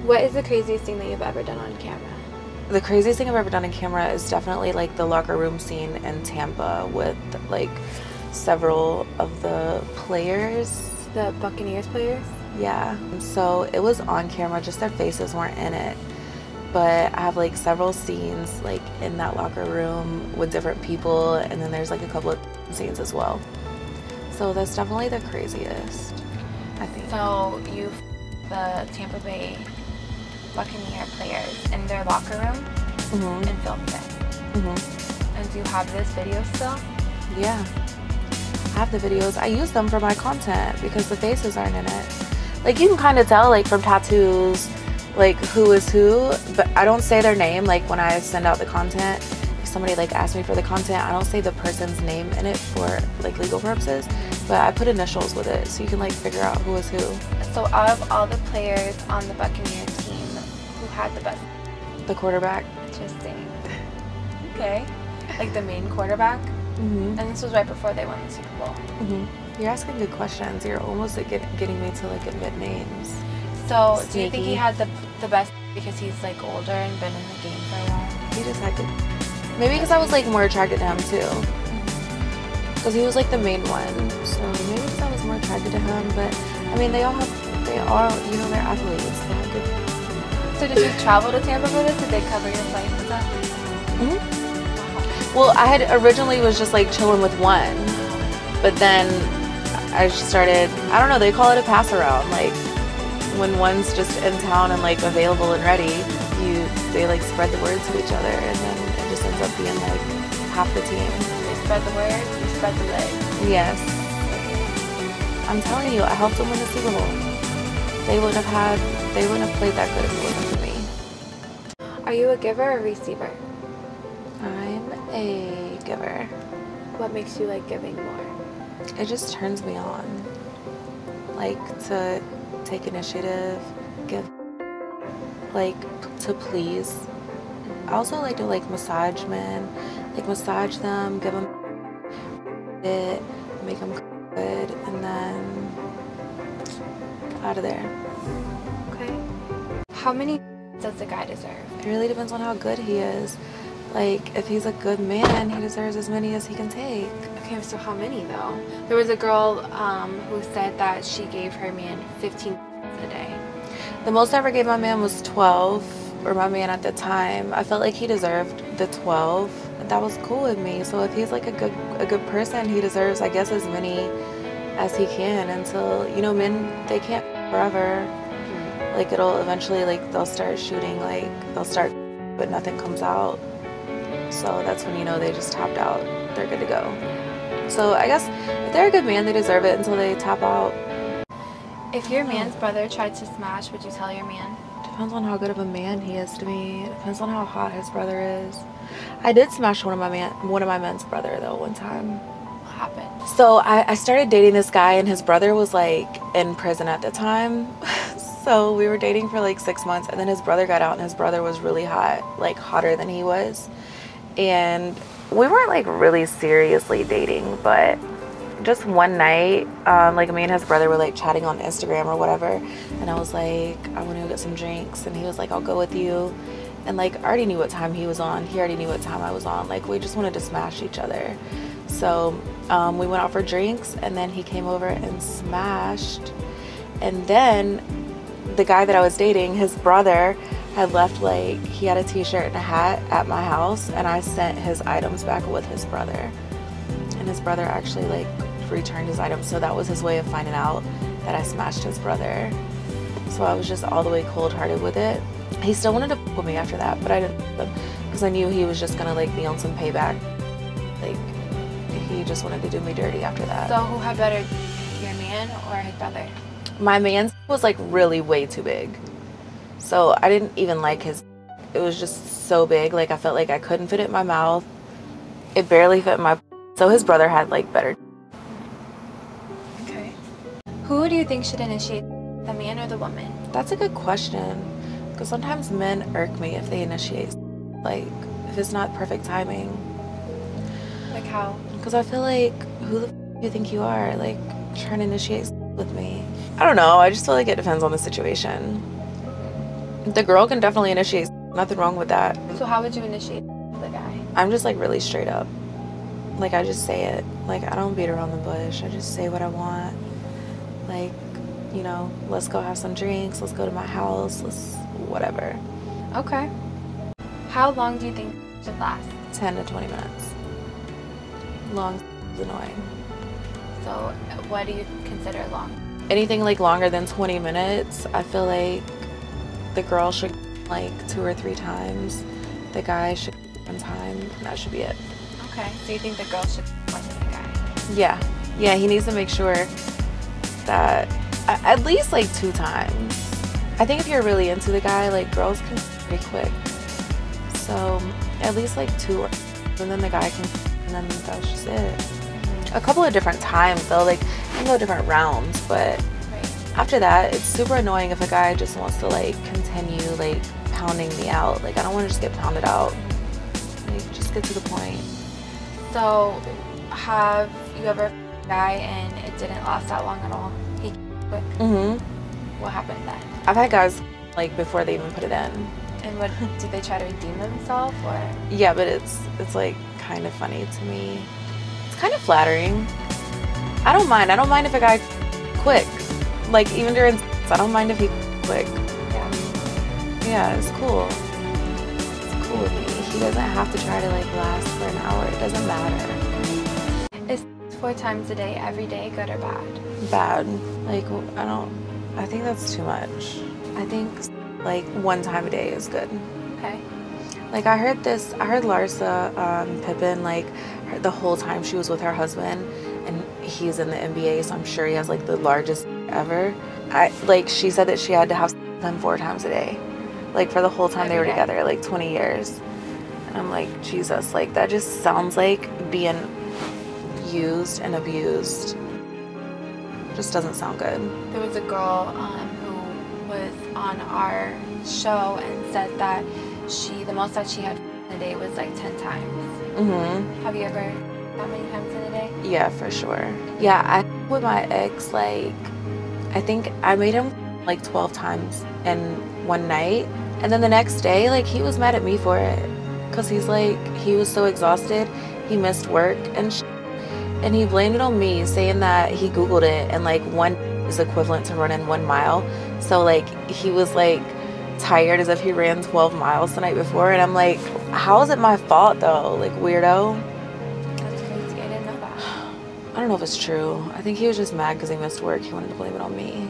What is the craziest thing that you've ever done on camera? The craziest thing I've ever done on camera is definitely like the locker room scene in Tampa with like several of the players. The Buccaneers players? Yeah. So it was on camera, just their faces weren't in it. But I have like several scenes like in that locker room with different people, and then there's like a couple of scenes as well. So that's definitely the craziest, I think. So you the Tampa Bay Buccaneer players in their locker room and filmed it. And do you have this video still? Yeah, I have the videos. I use them for my content because the faces aren't in it. Like you can kind of tell like from tattoos like who is who, but I don't say their name. Like when I send out the content, if somebody like asks me for the content, I don't say the person's name in it for like legal purposes, but I put initials with it so you can like figure out who is who. So out of all the players on the Buccaneer team, who had the best? The quarterback. Interesting. Okay. Like the main quarterback? And this was right before they won the Super Bowl. You're asking good questions. You're almost like getting me to like admit names. So Sneaky. do you think he had the best because he's like older and been in the game for a while? He just had good. Maybe because I was like more attracted to him too. Because he was like the main one. So maybe because I was more attracted to him. But I mean, they all, you know, they're athletes. They have good. So did you travel to Tampa for this? Did they cover your flight and stuff? Well, I had originally was just like chilling with one, but then I started, I don't know, they call it a pass around. Like when one's just in town and like available and ready, they like spread the word to each other, and then it just ends up being like half the team. They spread the word, you spread the leg. Yes. I'm telling you, I helped them win the Super Bowl. They wouldn't have played that good if it wasn't for me. Are you a giver or receiver? I'm a giver. What makes you like giving more? It just turns me on. Like to take initiative, give, like to please. I also like to like massage men, like massage them, give them it, make them good, and then out of there. Okay. How many does the guy deserve? It really depends on how good he is. Like, if he's a good man, he deserves as many as he can take. Okay, so how many though? There was a girl who said that she gave her man 15 a day. The most I ever gave my man was 12, or my man at the time. I felt like he deserved the 12. That was cool with me. So if he's like a good person, he deserves, I guess, as many as he can until, you know, men, they can't forever. Like it'll eventually, like they'll start shooting, like they'll start, but nothing comes out. So that's when you know they just tapped out. They're good to go. So I guess if they're a good man, they deserve it until they tap out. If your man's brother tried to smash, would you tell your man? Depends on how good of a man he is to me. It depends on how hot his brother is. I did smash one of my men's brother though one time. What happened? So I started dating this guy, and his brother was like in prison at the time. So we were dating for like 6 months, and then his brother got out, and his brother was really hot, like hotter than he was. And we weren't like really seriously dating, but just one night, like me and his brother were like chatting on Instagram or whatever, and I was like, I want to go get some drinks, and he was like, I'll go with you. And like I already knew what time he was on, he already knew what time I was on, like we just wanted to smash each other. So we went out for drinks, and then he came over and smashed. And then the guy that I was dating, his brother had left, like he had a t-shirt and a hat at my house, and I sent his items back with his brother, and his brother actually like returned his items. So that was his way of finding out that I smashed his brother. So I was just all the way cold-hearted with it. He still wanted to f with me after that, but I didn't because I knew he was just gonna like be on some payback. Like he just wanted to do me dirty after that. So who had better, your man or his brother? My man's was like really way too big. So I didn't even like his, it was just so big. Like I felt like I couldn't fit it in my mouth. It barely fit in my, so his brother had like better. Okay. Who do you think should initiate, the man or the woman? That's a good question. Because sometimes men irk me if they initiate. Like if it's not perfect timing. Like how? Because I feel like, who the f do you think you are? Like trying to initiate with me. I don't know. I just feel like it depends on the situation. The girl can definitely initiate. Nothing wrong with that. So how would you initiate the guy? I'm just like really straight up. Like I just say it. Like I don't beat around the bush. I just say what I want. Like, you know, let's go have some drinks. Let's go to my house. Let's whatever. Okay. How long do you think it should last? 10 to 20 minutes. Long is annoying. So what do you consider long? Anything like longer than 20 minutes, I feel like the girl should like 2 or 3 times. The guy should 1 time. And that should be it. Okay. So you think the girl should more than the guy? Yeah. Yeah, he needs to make sure that at least like 2 times. I think if you're really into the guy, like girls can pretty quick. So at least like 2, and then the guy can, and then that's just it. A couple of different times though, like you can go different rounds, but after that, it's super annoying if a guy just wants to like continue like pounding me out. Like I don't want to just get pounded out. Like just get to the point. So have you ever a guy and it didn't last that long at all? He quit? Mm-hmm. What happened then? I've had guys like before they even put it in. And what did they try to redeem themselves or? Yeah, but it's like kind of funny to me. It's kind of flattering. I don't mind. I don't mind if a guy quick. Like even during sex, I don't mind if he quick. Yeah. Yeah, it's cool. It's cool with me. He doesn't have to try to like last for an hour. It doesn't matter. Is 4 times a day every day good or bad? Bad. Like I think that's too much. I think like 1 time a day is good. Okay. Like I heard Larsa Pippen, like the whole time she was with her husband, and he's in the NBA, so I'm sure he has like the largest ever. She said that she had to have them 4 times a day, like for the whole time they were together, like 20 years. And I'm like, Jesus, like that just sounds like being used and abused. Just doesn't sound good. There was a girl who was on our show and said that the most that she had in a day was like 10 times. Mm-hmm. Have you ever that many times in a day? Yeah, for sure. Yeah, I with my ex, like I think I made him like 12 times in one night, and then the next day like he was mad at me for it because he's like he was so exhausted, he missed work and he blamed it on me, saying that he googled it and like 1 is equivalent to running 1 mile. So like he was like tired as if he ran 12 miles the night before, and I'm like, how is it my fault though? Like weirdo. That's crazy. I didn't know that. I don't know if it's true. I think he was just mad because he missed work. He wanted to blame it on me.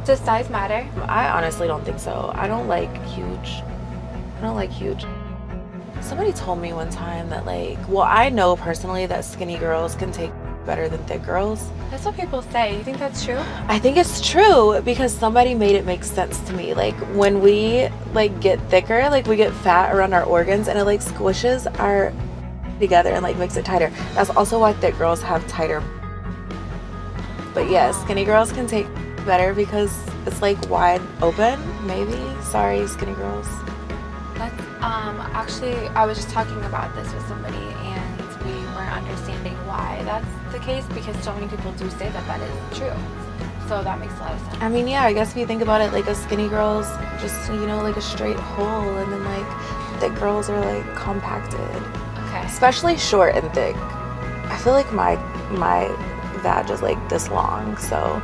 Does size matter? I honestly don't think so. I don't like huge. Somebody told me one time that like, well, I know personally that skinny girls can take better than thick girls. That's what people say. You think that's true? I think it's true because somebody made it make sense to me. Like when we like get thicker, like we get fat around our organs and it like squishes our together and like makes it tighter. That's also why thick girls have tighter. But yeah, skinny girls can take better because it's like wide open, maybe. Sorry, skinny girls. That's actually I was just talking about this with somebody and we weren't understanding why that's the case because so many people do say that that is true. So that makes a lot of sense. I mean, yeah, I guess if you think about it, like a skinny girl's just, you know, like a straight hole, and then like thick girls are like compacted. Okay. Especially short and thick. I feel like my vag is like this long, so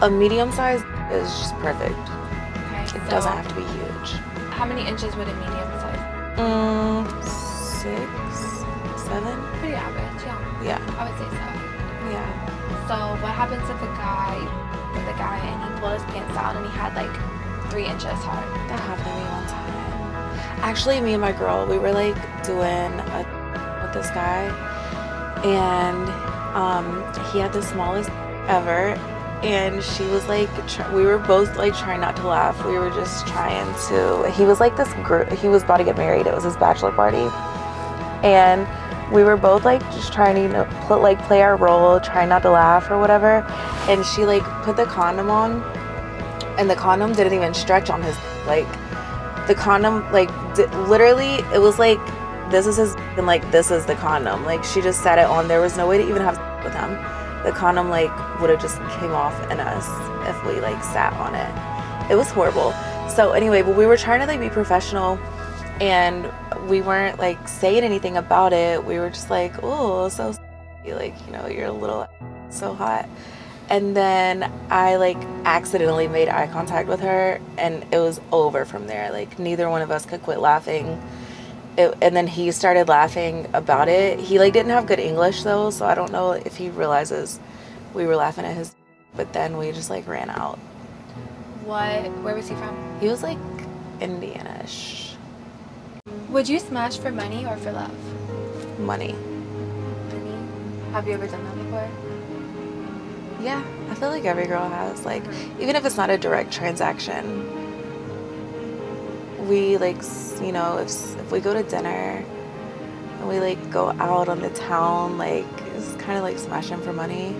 a medium size is just perfect. Okay. It doesn't have to be huge. How many inches would a medium size? 6, 7. Pretty average, yeah. Yeah. I would say so. Yeah. So what happens if a guy and he pulled his pants down and he had like 3 inches hard? That happened to me one time. Actually, me and my girl, we were like doing with this guy, and he had the smallest ever, and she was like, we were both like trying not to laugh. We were just trying to. He was like this group. He was about to get married. It was his bachelor party, and we were both like just trying to, you know, play our role, trying not to laugh or whatever. And she like put the condom on, and the condom didn't even stretch on his, like the condom like literally it was like this is his and like this is the condom. Like she just set it on. There was no way to even have with him. The condom like would have just came off in us if we like sat on it. It was horrible. So anyway, but we were trying to like be professional, and we weren't like saying anything about it. We were just like, oh, so like, you know, you're a little so hot. And then I like accidentally made eye contact with her, and it was over from there. Like neither one of us could quit laughing. And then he started laughing about it. He like didn't have good English though, so I don't know if he realizes we were laughing at his, but then we just like ran out. Where was he from? He was like Indiana-ish. Would you smash for money or for love? Money. Money? Have you ever done that before? Yeah, I feel like every girl has, like, even if it's not a direct transaction, we like, you know, if we go to dinner and we like go out on the town, like it's kind of like smashing for money.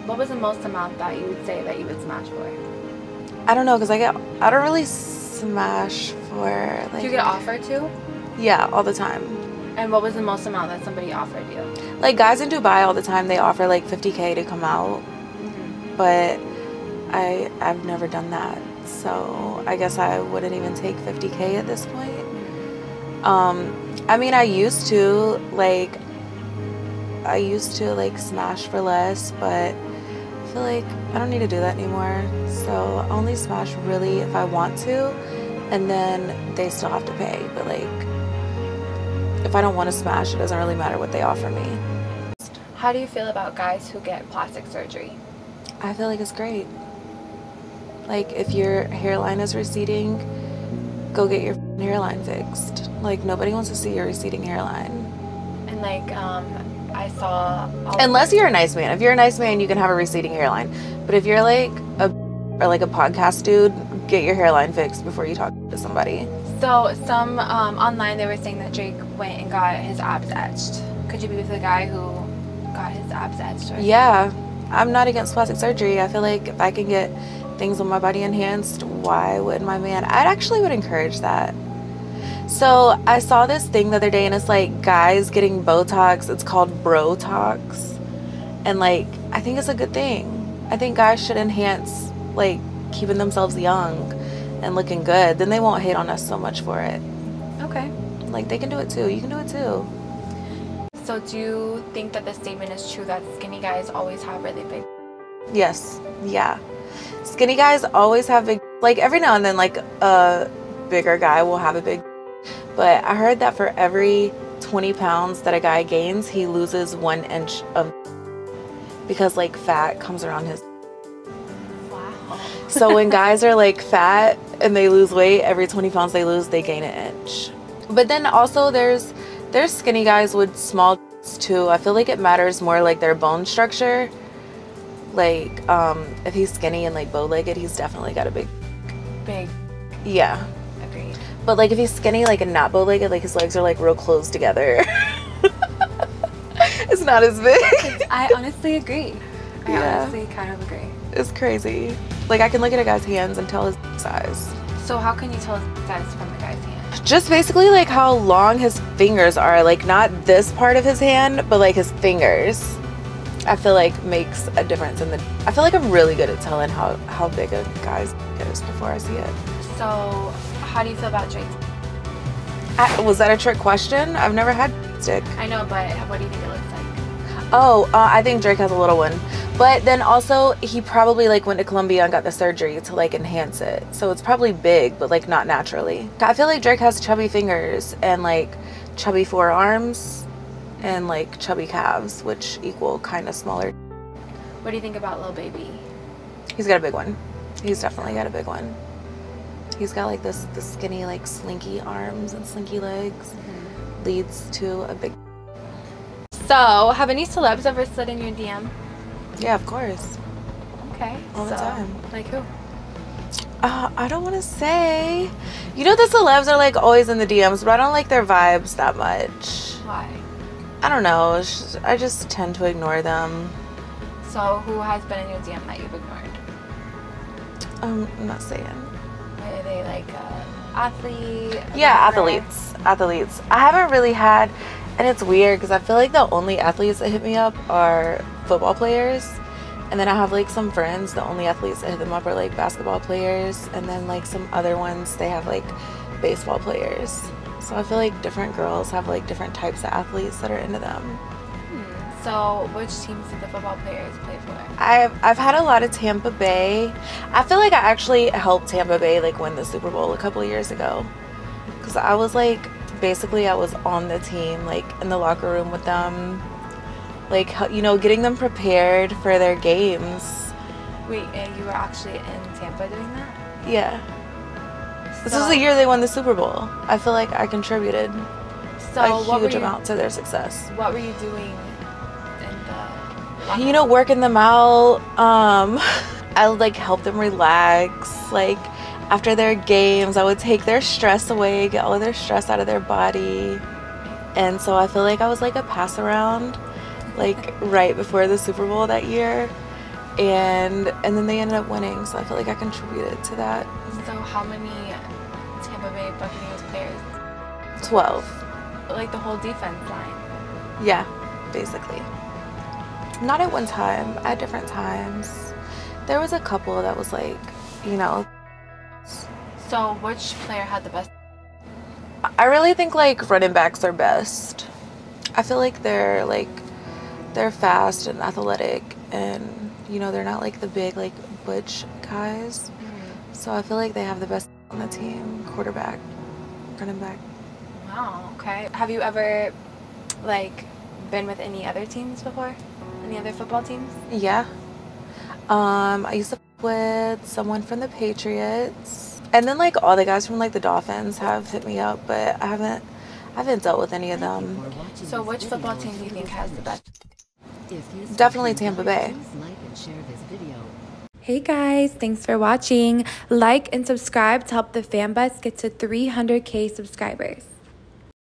What was the most amount that you would say that you would smash for? I don't know, because I don't really smash for like. Do you get offered to? Yeah, all the time. And what was the most amount that somebody offered you? Like guys in Dubai all the time, they offer like $50K to come out, but I've never done that, so I guess I wouldn't even take $50K at this point. I mean, I used to like smash for less, but I feel like I don't need to do that anymore. So I only smash really if I want to, and then they still have to pay. But like, if I don't want to smash, it doesn't really matter what they offer me. How do you feel about guys who get plastic surgery? I feel like it's great. Like, if your hairline is receding, go get your hairline fixed. Like, nobody wants to see your receding hairline. And like, I saw... Unless you're a nice man. If you're a nice man, you can have a receding hairline. But if you're like a podcast dude, get your hairline fixed before you talk to somebody. So some online they were saying that Drake went and got his abs etched. Could you be with a guy who got his abs etched? Or yeah, I'm not against plastic surgery. I feel like if I can get things on my body enhanced, why would my man? I actually would encourage that. So I saw this thing the other day, and it's like guys getting Botox. It's called Brotox, and like I think it's a good thing. I think guys should enhance, like keeping themselves young and looking good. Then they won't hate on us so much for it. Okay. Like they can do it too. You can do it too. So do you think that the statement is true that skinny guys always have really big? Yes. Yeah. Skinny guys always have big. Like every now and then, like a bigger guy will have a big. But I heard that for every 20 pounds that a guy gains, he loses 1 inch of, because like fat comes around his. Wow. So when guys are like fat and they lose weight, every 20 pounds they lose, they gain 1 inch. But then also there's skinny guys with small too. I feel like it matters more like their bone structure. Like if he's skinny and like bow-legged, he's definitely got a big. Yeah. Agreed. But like if he's skinny like and not bow-legged, like his legs are like real close together. It's not as big. I honestly agree. I honestly kind of agree. It's crazy. Like I can look at a guy's hands and tell his size. So how can you tell his size from the guy's hand? Just basically like how long his fingers are. Like not this part of his hand, but like his fingers. I feel like makes a difference in the. I feel like I'm really good at telling how big a guy's is before I see it. So how do you feel about Drake's? Was that a trick question? I've never had stick. I know, but what do you think it looks like? Oh, I think Drake has a little one. But then also he probably like went to Colombia and got the surgery to like enhance it. So it's probably big, but like not naturally. I feel like Drake has chubby fingers and like chubby forearms and like chubby calves, which equal kind of smaller. What do you think about Lil Baby? He's got a big one. He's definitely got a big one. He's got like the skinny like slinky arms and slinky legs. Leads to a big. So have any celebs ever slid in your DM? Yeah, of course. Okay. All the time. Like who? I don't want to say. You know the celebs are like always in the DMs, but I don't like their vibes that much. Why? I don't know. I just tend to ignore them. So who has been in your DM that you've ignored? I'm not saying. Are they like athlete? Yeah, athletes. I haven't really had, and it's weird because I feel like the only athletes that hit me up are football players, And then I have like some friends, the only athletes that hit them up are like basketball players, and then like some other ones, they have like baseball players. So I feel like different girls have like different types of athletes that are into them. So which teams did the football players play for? I've had a lot of Tampa Bay. I feel like I actually helped Tampa Bay like win the Super Bowl a couple of years ago, because I was like, basically I was on the team, like in the locker room with them, like, you know, getting them prepared for their games. Wait, and you were actually in Tampa doing that? Yeah. This was the year they won the Super Bowl. I feel like I contributed a huge amount to their success. What were you doing in the... You know, working them out. I would like help them relax. Like after their games, I would take their stress away, get all of their stress out of their body. And so I feel like I was like a pass around, like right before the Super Bowl that year. And then they ended up winning, so I feel like I contributed to that. So how many Tampa Bay Buccaneers players? 12. Like the whole defense line? Yeah, basically. Not at one time, at different times. There was a couple that was like, you know. So which player had the best? I really think like running backs are best. I feel like they're fast and athletic, and you know, they're not like the big like butch guys. So I feel like they have the best on the team. Quarterback, running back. Wow, okay. Have you ever like been with any other teams before? Any other football teams? Yeah. I used to play with someone from the Patriots, and then like all the guys from like the Dolphins have hit me up, but I haven't dealt with any of them. So which football team do you think has the best? Definitely Tampa Bay. Hey guys, thanks for watching. Like and subscribe to help the fan bus get to 300K subscribers.